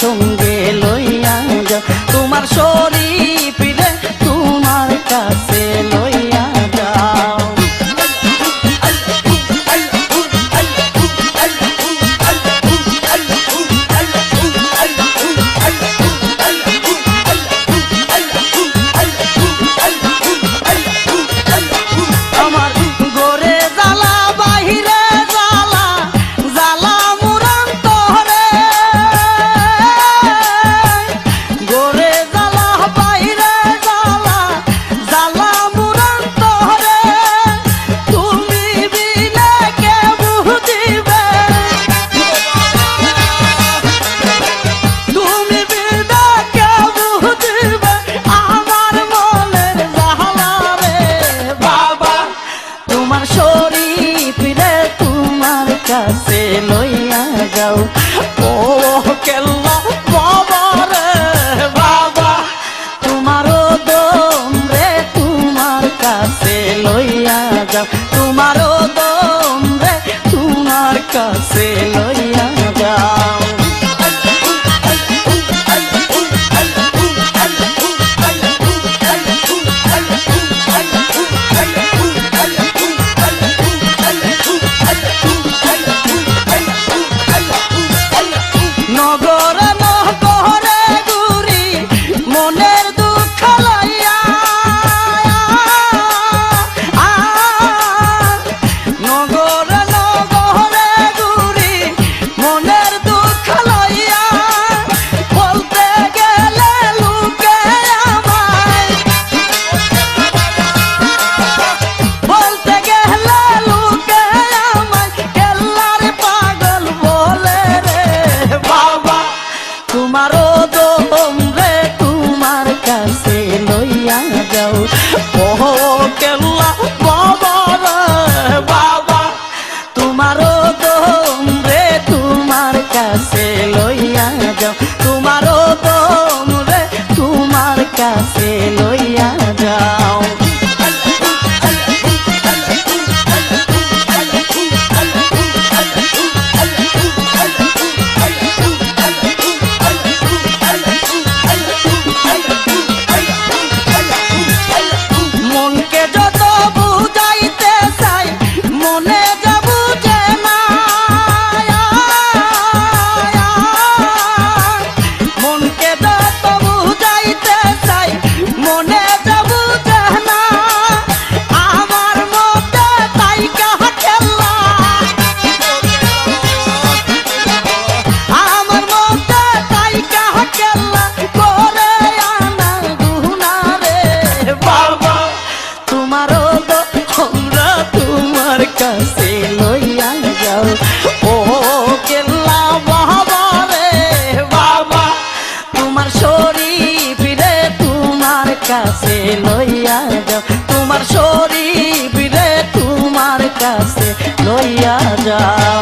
সঙ্গে লইয়া যাও তোমার শরীফ রে তোমার কাছে লইয়া যাও আমার গোরে জ্বালা বাহিরে জ্বালা জ্বালা মুরান তোরে গোরে জ্বালা বাহিরে জ্বালা জ্বালা মুরান তোরে তুমি বিনে কে বুঝিবে তুমি বিনে কে বুঝিবে আমার মনের জ্বালা রে বাবা তোমার শরীফ রে তোমার কাছে লইয়া যাও ও কেল্লা বাবা রে বাবা তোমারও দম রে তোমার কাছে লইয়া যাও তোমারও দম রে তোমার কাছে লইয়া যাও নগরে নগরে ঘুরি মনের দুঃখ লইয়া নগরে নগরে ঘুরি মনের দুঃখ লইয়া বলতে গেলে লোকে আমায় বলতে গেলে লোকে আমায় কেল্লার পাগল বলে রে বাবা তোমারও দম রে তোমার কাছে লইয়া যাও ও কেল্লা বাবা রে বাবা তোমারও দম রে তোমার কাছে লইয়া যাও তোমারও দম রে তোমার কাছে লইয়া যাও মনকে যত বুঝাইতে চাই মনে যে বুঝে না মনকে যত বুঝাইতে চাই মনে যে বুঝে না আমার মতে তাই কাহা খেলা আমার মতে তাই কাহা খেলা করে আনা গুনা রে বাবা তোমারও তোমরা তোমার কাছে লইয়া যাও ও কেল্লা বাবা রে বাবা তোমার শরীফ রে তোমার কাছে লইয়া যাও তোমার শরীফ রে তোমার কাছে লইয়া যাও